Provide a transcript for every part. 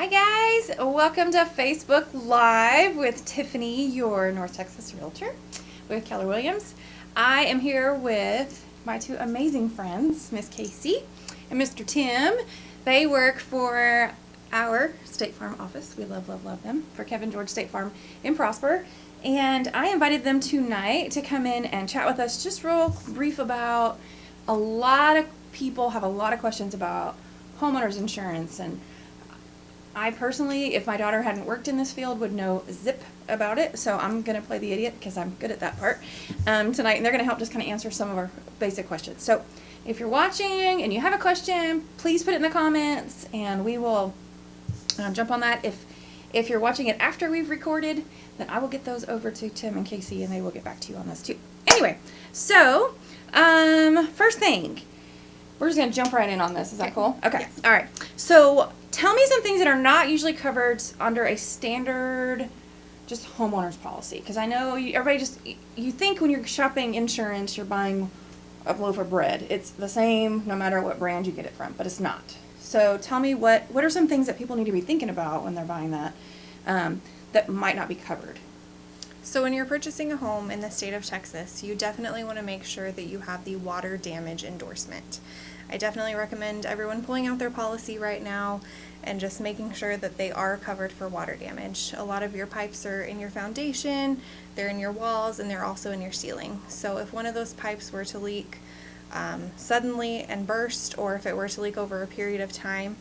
Hi guys, welcome to Facebook Live with Tiffany, your North Texas realtor, with Keller Williams. I am here with my two amazing friends, Miss Casey and Mr. Tim. They work for our State Farm office. We love, love, love them, for Kevin George State Farm in Prosper. And I invited them tonight to come in and chat with us just real brief about a lot of people have a lot of questions about homeowners insurance, and I personally, if my daughter hadn't worked in this field, would know zip about it. So I'm going to play the idiot because I'm good at that part tonight. And they're going to help just kind of answer some of our basic questions. So if you're watching and you have a question, please put it in the comments and we will jump on that. If you're watching it after we've recorded, then I will get those over to Tim and Casey and they will get back to you on this too. Anyway, so first thing, we're just going to jump right in on this. Is that cool? Okay. Yes. All right. So tell me some things that are not usually covered under a standard just homeowner's policy. Because I know everybody you think when you're shopping insurance, you're buying a loaf of bread. It's the same no matter what brand you get it from, but it's not. So tell me what are some things that people need to be thinking about when they're buying that that might not be covered? So when you're purchasing a home in the state of Texas, you definitely want to make sure that you have the water damage endorsement. I definitely recommend everyone pulling out their policy right now and just making sure that they are covered for water damage. A lot of your pipes are in your foundation, they're in your walls, and they're also in your ceiling. So if one of those pipes were to leak suddenly and burst, or if it were to leak over a period of time,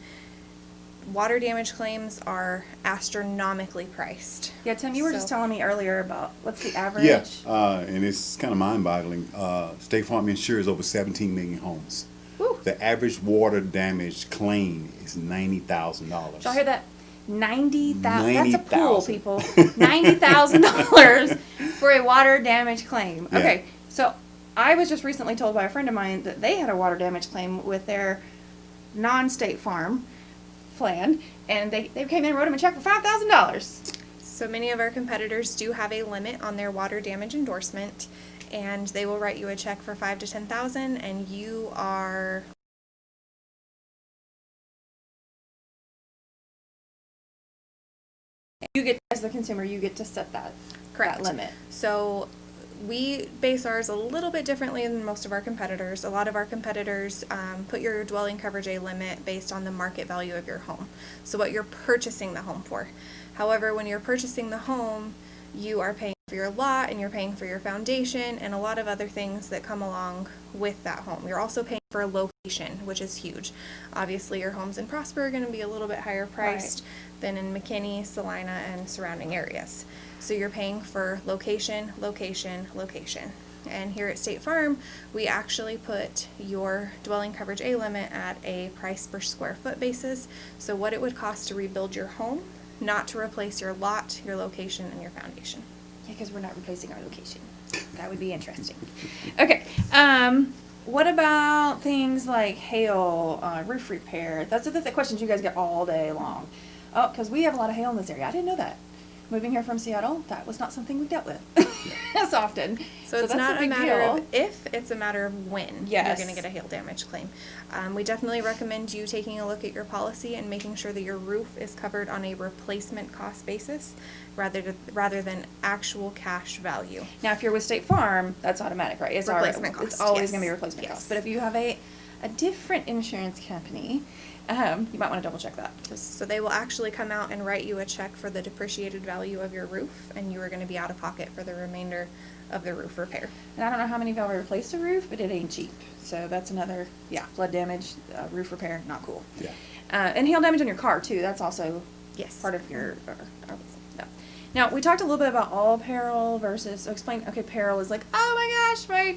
water damage claims are astronomically priced. Yeah, Tim, you were just telling me earlier about what's the average? Yeah, and it's kind of mind-boggling. State Farm insures over 17 million homes. Woo. The average water damage claim is $90,000. Did y'all hear that? $90,000. That's a pool, $90,000. people. $90,000 for a water damage claim. Yeah. Okay, so I was just recently told by a friend of mine that they had a water damage claim with their non-State Farm plan, and they came in and wrote them a check for $5,000. So many of our competitors do have a limit on their water damage endorsement, and they will write you a check for $5,000 to $10,000, and you are You get, as the consumer, you get to set that limit. So we base ours a little bit differently than most of our competitors. A lot of our competitors put your dwelling coverage a limit based on the market value of your home, so what you're purchasing the home for. However, when you're purchasing the home, you are paying for your lot and you're paying for your foundation and a lot of other things that come along with that home. You're also paying for a location, which is huge. Obviously, your homes in Prosper are going to be a little bit higher priced than in McKinney, Salina, and surrounding areas. So you're paying for location, location, location. And here at State Farm, we actually put your dwelling coverage A limit at a price per square foot basis. So what it would cost to rebuild your home, not to replace your lot, your location, and your foundation. Yeah, because we're not replacing our location. That would be interesting. Okay. What about things like hail, roof repair? Those are the questions you guys get all day long. Oh, because we have a lot of hail in this area. I didn't know that. Moving here from Seattle, that was not something we dealt with as often. So it's that's not a matter deal. of if, it's a matter of when Yes. you're going to get a hail damage claim. We definitely recommend you taking a look at your policy and making sure that your roof is covered on a replacement cost basis rather than actual cash value. Now, if you're with State Farm, that's automatic, right? It's Replacement It's cost, always yes. going to be replacement Yes. cost. But if you have a different insurance company, you might want to double check that. So they will actually come out and write you a check for the depreciated value of your roof, and you are going to be out of pocket for the remainder of the roof repair. And I don't know how many of y'all have replaced a roof, but it ain't cheap. So that's another, flood damage, roof repair, not cool. Yeah. And hail damage on your car, too. That's also Yes. part of your, no. Now, we talked a little bit about all peril versus, peril is like, oh my gosh, my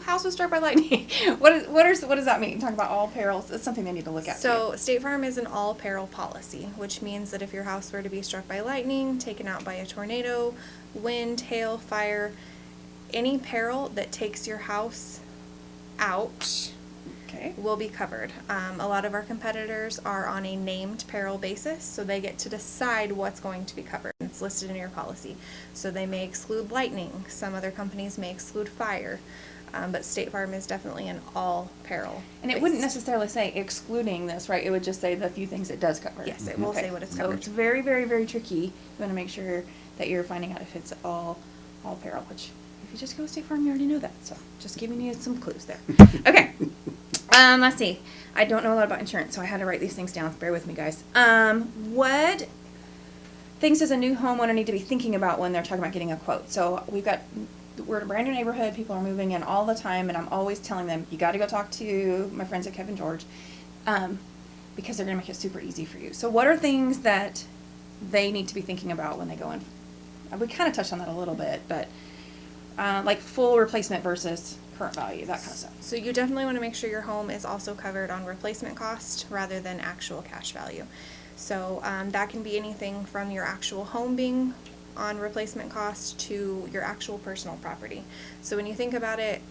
house was struck by lightning. What does that mean? Talk about all perils. It's something they need to look at. So State Farm is an all peril policy, which means that if your house were to be struck by lightning, taken out by a tornado, wind, hail, fire, any peril that takes your house out will be covered. A lot of our competitors are on a named peril basis, so they get to decide what's going to be covered. It's listed in your policy. So they may exclude lightning. Some other companies may exclude fire. But State Farm is definitely an all peril. And it wouldn't necessarily say excluding this, right? It would just say the few things it does cover. Yes, it will say what it's So covered. it's very, very, very tricky. You want to make sure that you're finding out if it's all peril, which if you just go State Farm, you already know that. So just giving you some clues there. Okay. Let's see. I don't know a lot about insurance, so I had to write these things down. Bear with me, guys. What things does a new homeowner need to be thinking about when they're talking about getting a quote? So we're in a brand new neighborhood. People are moving in all the time, and I'm always telling them, you got to go talk to my friends at Kevin George, because they're going to make it super easy for you. So what are things that they need to be thinking about when they go in? We kind of touched on that a little bit, but like full replacement versus current value, that kind of stuff. So you definitely want to make sure your home is also covered on replacement cost rather than actual cash value. So that can be anything from your actual home being on replacement cost to your actual personal property. So when you think about it,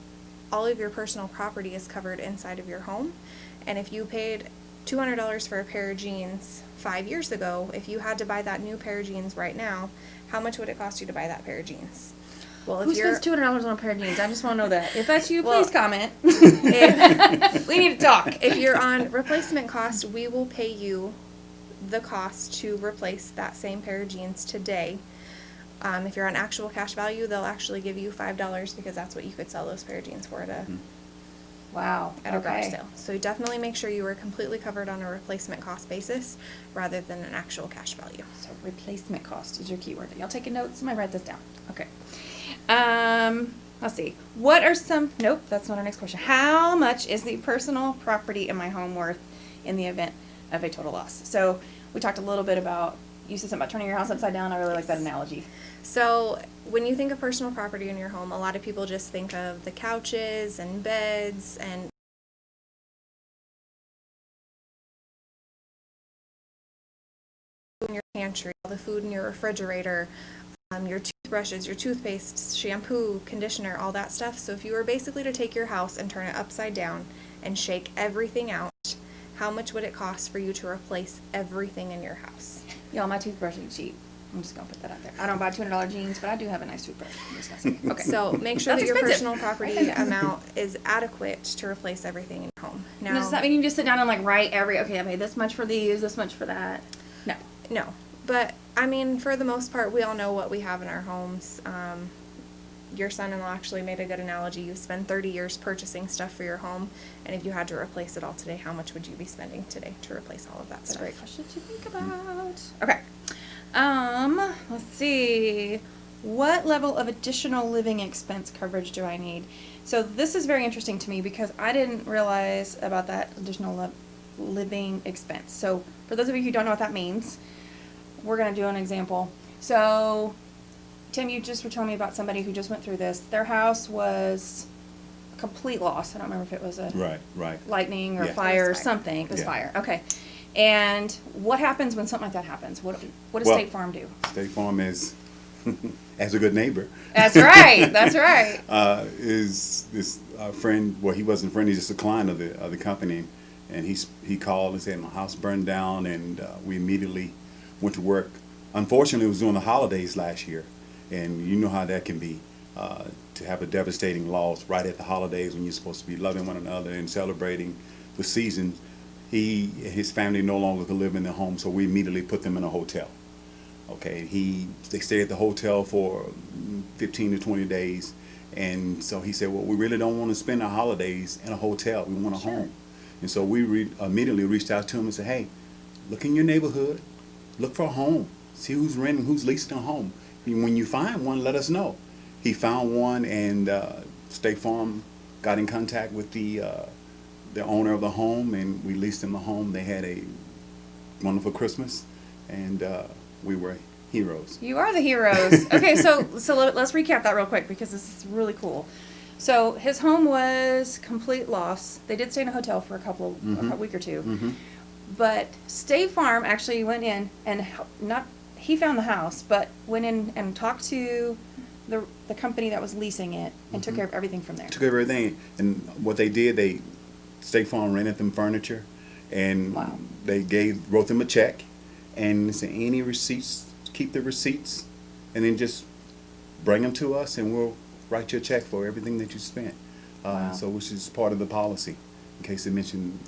all of your personal property is covered inside of your home. And if you paid $200 for a pair of jeans 5 years ago, if you had to buy that new pair of jeans right now, how much would it cost you to buy that pair of jeans? Well, Who spends $200 on a pair of jeans? I just want to know that. If that's you, Well, please comment. we need to talk. If you're on replacement cost, we will pay you the cost to replace that same pair of jeans today. If you're on actual cash value, they'll actually give you $5 because that's what you could sell those pair of jeans for at a Wow. at a garage Okay. sale. So definitely make sure you are completely covered on a replacement cost basis rather than an actual cash value. So replacement cost is your keyword. Y'all taking notes? Somebody write this down. Okay. Let's see. What are some? Nope, that's not our next question. How much is the personal property in my home worth in the event of a total loss? So we talked a little bit about. You said something about turning your house upside down. I really like that analogy. So when you think of personal property in your home, a lot of people just think of the couches and beds and in your pantry, all the food in your refrigerator, your toothbrushes, your toothpaste, shampoo, conditioner, all that stuff. So if you were basically to take your house and turn it upside down and shake everything out, how much would it cost for you to replace everything in your house? Y'all, my toothbrush is cheap. I'm just gonna put that out there. I don't buy $200 jeans, but I do have a nice toothbrush. I'm just gonna say. Okay. So make sure That's that your expensive. personal property amount is adequate to replace everything in your home. Now, does that mean you just sit down and like write okay, I paid this much for these, this much for that? No. No, but I mean, for the most part, we all know what we have in our homes. Your son-in-law actually made a good analogy. You spend 30 years purchasing stuff for your home, and if you had to replace it all today, how much would you be spending today to replace all of that That's a stuff? great question to think about. Okay. Let's see. What level of additional living expense coverage do I need? So this is very interesting to me because I didn't realize about that additional living expense. So for those of you who don't know what that means, we're going to do an example. So Tim, you just were telling me about somebody who just went through this. Their house was a complete loss. I don't remember if it was a Right. lightning or Yeah. fire or It was fire. something. It was Yeah. fire. Okay. And what happens when something like that happens? What does Well- State Farm do? State Farm is, as a good neighbor, That's right. That's right. is this friend? Well, he wasn't a friend. He's just a client of the company, and he called and said my house burned down, and we immediately went to work. Unfortunately, it was during the holidays last year, and you know how that can be. To have a devastating loss right at the holidays when you're supposed to be loving one another and celebrating the season. He and his family no longer could live in their home, so we immediately put them in a hotel. Okay, they stayed at the hotel for 15 to 20 days, and so he said, well, we really don't want to spend our holidays in a hotel. We want a home. And so we immediately reached out to him and said, hey, look in your neighborhood, look for a home, see who's renting, who's leasing a home. And when you find one, let us know. He found one, and State Farm got in contact with the owner of the home, and we leased them the home. They had a wonderful Christmas, and we were heroes. You are the heroes. Okay, so let's recap that real quick because this is really cool. So his home was complete loss. They did stay in a hotel for a week or two. But State Farm actually went in and he found the house, but went in and talked to the company that was leasing it and took care of everything from there. Took everything, and what they did, State Farm rented them furniture, and Wow. they wrote them a check, and said any receipts, keep the receipts, and then just bring them to us, and we'll write you a check for everything that you spent. Wow. So which is part of the policy, in case they mentioned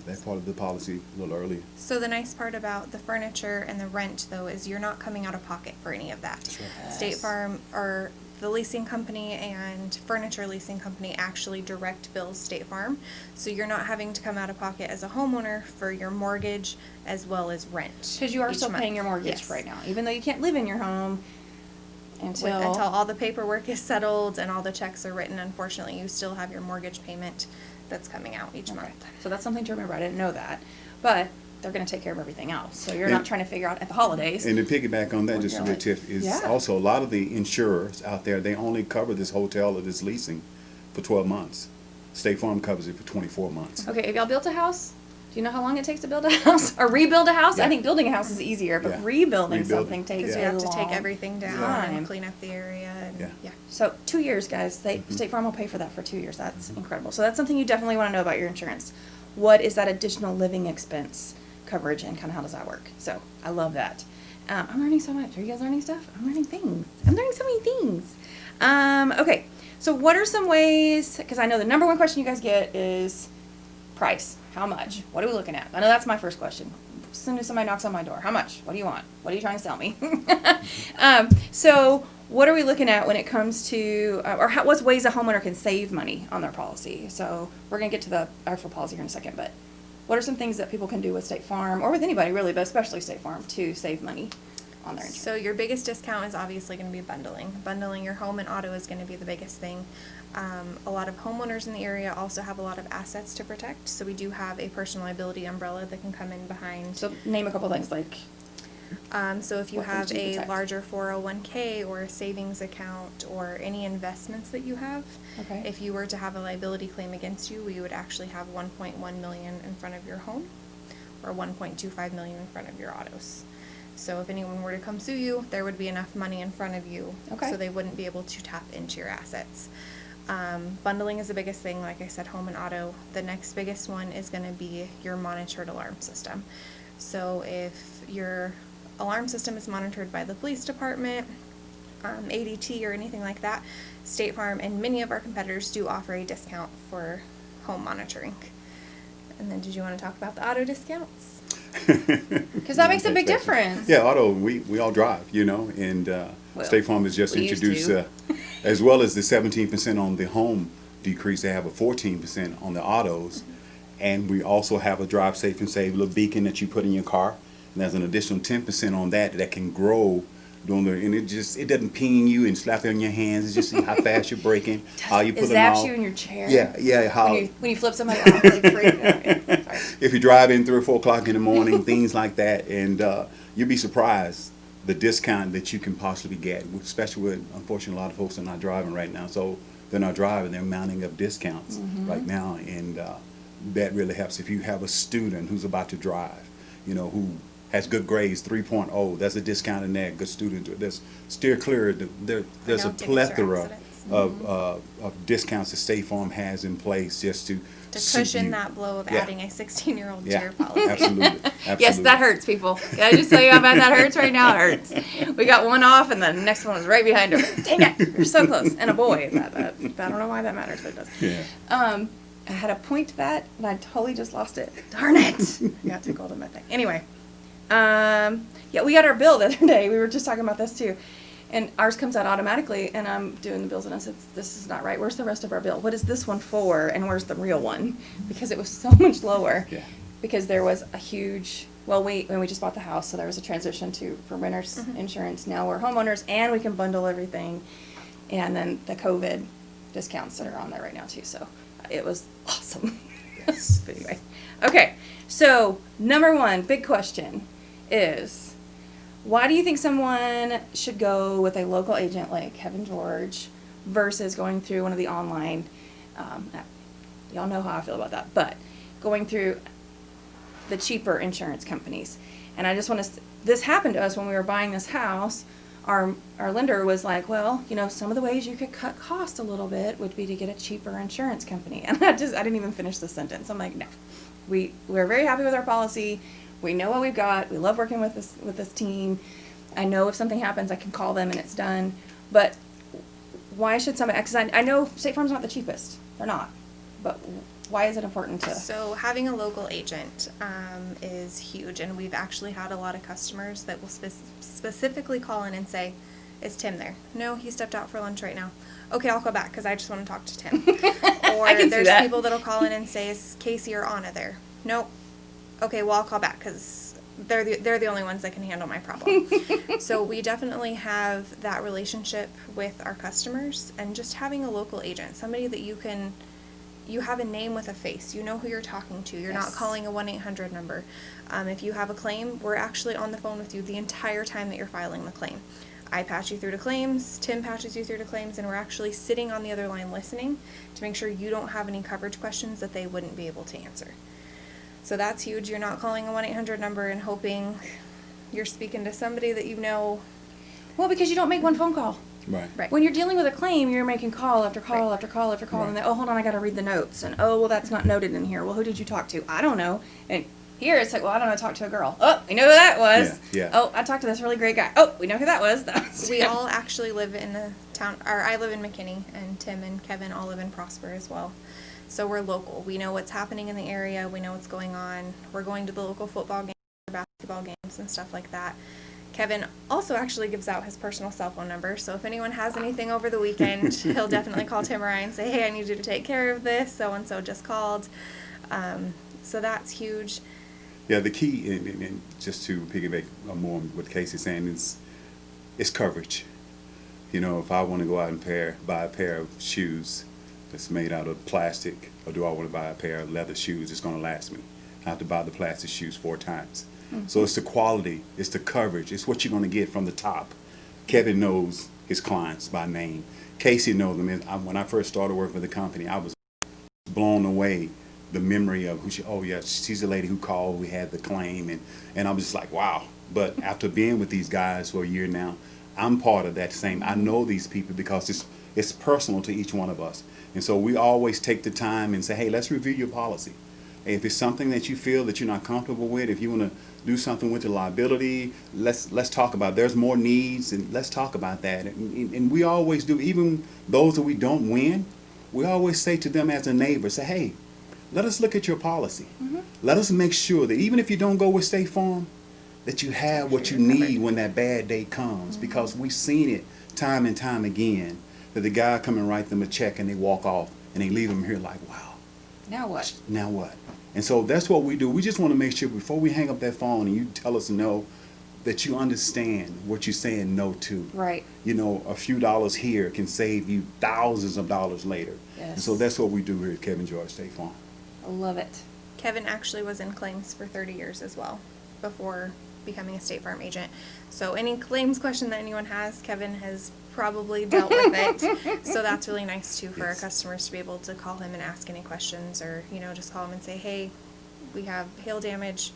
that part of the policy a little earlier. So the nice part about the furniture and the rent, though, is you're not coming out of pocket for any of that. That's right. Yes. State Farm, or the leasing company and furniture leasing company actually direct bills State Farm. So you're not having to come out of pocket as a homeowner for your mortgage as well as rent. Because you are each still month. paying your mortgage Yes. right now, even though you can't live in your home until Until all the paperwork is settled and all the checks are written, unfortunately, you still have your mortgage payment that's coming out each Okay. month. So that's something to remember. I didn't know that, but they're going to take care of everything else. So you're And- not trying to figure out at the holidays. And to piggyback on that, What just a you're bit, like, Tiff, is yeah. also a lot of the insurers out there, they only cover this hotel or this leasing for 12 months. State Farm covers it for 24 months. Okay, if y'all built a house, do you know how long it takes to build a house or rebuild a house? Yeah. I think building a house is easier, but Yeah. rebuilding Rebuilding. something takes Because a you have to long take everything down time. and clean up the area and, Yeah. yeah. So 2 years, guys. Mm-hmm. State Farm will pay for that for 2 years. That's incredible. So that's something you definitely want to know about your insurance. What is that additional living expense coverage, and kind of how does that work? So I love that. I'm learning so much. Are you guys learning stuff? I'm learning things. I'm learning so many things. Okay. So what are some ways? Because I know the number one question you guys get is price. How much? What are we looking at? I know that's my first question. As soon as somebody knocks on my door, how much? What do you want? What are you trying to sell me? So what are we looking at when it comes to, what's ways a homeowner can save money on their policy? So we're going to get to the actual policy here in a second, but what are some things that people can do with State Farm, or with anybody really, but especially State Farm, to save money on their insurance? So your biggest discount is obviously going to be bundling. Bundling your home and auto is going to be the biggest thing. A lot of homeowners in the area also have a lot of assets to protect. So we do have a personal liability umbrella that can come in behind. So name a couple things like, So if you What have things do you a protect? larger 401k or a savings account or any investments that you have, Okay. if you were to have a liability claim against you, we would actually have 1.1 million in front of your home or 1.25 million in front of your autos. So if anyone were to come sue you, there would be enough money in front of you, Okay. so they wouldn't be able to tap into your assets. Bundling is the biggest thing, like I said, home and auto. The next biggest one is going to be your monitored alarm system. So if your alarm system is monitored by the police department, ADT, or anything like that, State Farm and many of our competitors do offer a discount for home monitoring. And then did you want to talk about the auto discounts? because that makes a big difference. Yeah, auto, we all drive, and Well, State Farm has just we used introduced, to. as well as the 17% on the home decrease, they have a 14% on the autos. And we also have a drive safe and save little beacon that you put in your car. And there's an additional 10% on that can grow during and it doesn't ping you and slap you on your hands. It's just see how fast you're braking, how you It pulling zaps off. you in your chair. Yeah, how. When you flip somebody off, like freak out. Yeah, sorry. If you drive in 3 or 4 o'clock in the morning, things like that, and you'd be surprised the discount that you can possibly get, especially with, unfortunately, a lot of folks are not driving right now, so they're not driving, they're mounting up discounts right now, and that really helps. If you have a student who's about to drive, who has good grades, 3.0, there's a discount in that, good student, there's steer clear, there's a tickets or plethora accidents. of discounts that State Farm has in place just to To suit cushion you. that blow of Yeah. adding a 16-year-old to Yeah, your policy. absolutely. Yes, that hurts, people. Can I just tell you how bad that hurts right now? It hurts. We got one off, and the next one was right behind her. Dang it, you're so close. And a boy. I don't know why that matters, but it does. Yeah. I had a point to that, and I totally just lost it. Darn it! I got too cold in my thing. Anyway, yeah, we got our bill the other day. We were just talking about this too. And ours comes out automatically, and I'm doing the bills, and I said, this is not right. Where's the rest of our bill? What is this one for, and where's the real one? Because it was so much lower. Yeah. Because there was a huge, when we just bought the house, so there was a transition for renters insurance. Now we're homeowners, and we can bundle everything. And then the COVID discounts that are on there right now too. So it was awesome. Yes. But anyway, okay. So number one, big question is, why do you think someone should go with a local agent like Kevin George versus going through one of the online, y'all know how I feel about that, but going through the cheaper insurance companies? And I just want to, this happened to us when we were buying this house. Our lender was like, well, some of the ways you could cut cost a little bit would be to get a cheaper insurance company. And I didn't even finish the sentence. I'm like, no, we're very happy with our policy. We know what we've got. We love working with this team. I know if something happens, I can call them and it's done. But why should somebody, because I know State Farm's not the cheapest. They're not. But why is it important to? So having a local agent is huge, and we've actually had a lot of customers that will specifically call in and say, "Is Tim there?" "No, he stepped out for lunch right now." "Okay, I'll call back because I just want to talk to Tim." Or I can see there's that. people that'll call in and say, "Is Casey or Anna there?" "Nope." "Okay, well, I'll call back because they're the only ones that can handle my problem." So we definitely have that relationship with our customers, and just having a local agent, somebody that you have a name with a face. You know who you're talking to. You're not Yes. calling a 1-800 number. If you have a claim, we're actually on the phone with you the entire time that you're filing the claim. I patch you through to claims, Tim patches you through to claims, and we're actually sitting on the other line listening to make sure you don't have any coverage questions that they wouldn't be able to answer. So that's huge. You're not calling a 1-800 number and hoping you're speaking to somebody that you know. Well, because you don't make one phone call. Right. Right. When you're dealing with a claim, you're making call after call Right. after call after call, and Right. then, oh, hold on, I got to read the notes, and oh, well, that's not noted in here. Well, who did you talk to? I don't know. And here it's like, well, I don't know, I talked to a girl. Oh, we know who that was. Yeah. Oh, I talked to this really great guy. Oh, we know who that was. That was We him. all actually live in a town, or I live in McKinney, and Tim and Kevin all live in Prosper as well. So we're local. We know what's happening in the area. We know what's going on. We're going to the local football games, basketball games, and stuff like that. Kevin also actually gives out his personal cell phone number, so if anyone has anything over the weekend, he'll definitely call Tim or I and say, "Hey, I need you to take care of this. So-and-so just called." So that's huge. Yeah, the key, and just to piggyback more on what Casey's saying, is coverage. You know, if I want to go out and buy a pair of shoes that's made out of plastic, or do I want to buy a pair of leather shoes that's going to last me? I have to buy the plastic shoes 4 times. So it's the quality, it's the coverage, it's what you're going to get from the top. Kevin knows his clients by name. Casey knows them. When I first started working for the company, I was blown away. The memory of she's the lady who called, we had the claim, and I was just like, wow. But after being with these guys for a year now, I'm part of that same. I know these people because it's personal to each one of us. And so we always take the time and say, hey, let's review your policy. If it's something that you feel that you're not comfortable with, if you want to do something with the liability, let's talk about it. There's more needs, and let's talk about that. And we always do, even those that we don't win, we always say to them as a neighbor, say, hey, let us look at your policy. Let us make sure that even if you don't go with State Farm, that you have what you need when that bad day comes. Because we've seen it time and time again, that the guy come and write them a check and they walk off and they leave them here like, wow. Now what? Now what? And so that's what we do. We just want to make sure before we hang up that phone and you tell us no, that you understand what you're saying no to. Right. You know, a few dollars here can save you thousands of dollars later. Yes. And so that's what we do here at Kevin George State Farm. I love it. Kevin actually was in claims for 30 years as well before becoming a State Farm agent. So any claims question that anyone has, Kevin has probably dealt with it. So that's really nice too for our Yes. customers to be able to call him and ask any questions, or just call him and say, hey, we have hail damage.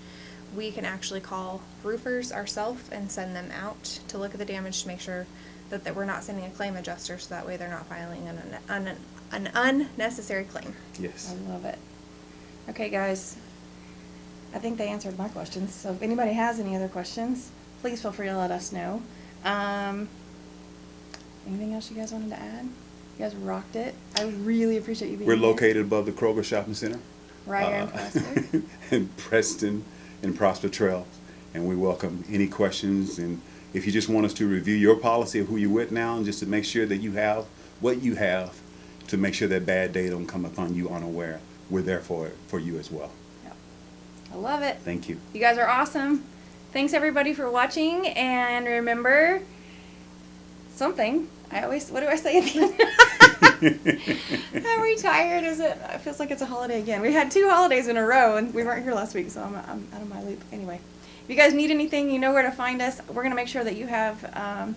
We can actually call roofers ourselves and send them out to look at the damage to make sure that we're not sending a claim adjuster, so that way they're not filing an unnecessary claim. Yes. I love it. Okay, guys. I think they answered my questions. So if anybody has any other questions, please feel free to let us know. Anything else you guys wanted to add? You guys rocked it. I really appreciate you being We're here. located above the Kroger Shopping Center. Right here in Prosper. In Preston and Prosper Trail. And we welcome any questions. And if you just want us to review your policy of who you're with now, and just to make sure that you have what you have to make sure that bad day don't come upon you unaware, we're there for you as well. Yep. I love it. Thank you. You guys are awesome. Thanks everybody for watching, and remember something. What do I say at the end? I'm retired. It feels like it's a holiday again. We had 2 holidays in a row, and we weren't here last week, so I'm out of my loop. Anyway, if you guys need anything, you know where to find us. We're going to make sure that you have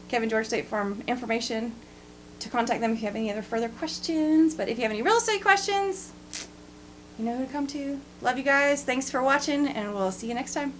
Kevin George State Farm information to contact them if you have any other further questions. But if you have any real estate questions, you know who to come to. Love you guys. Thanks for watching, and we'll see you next time.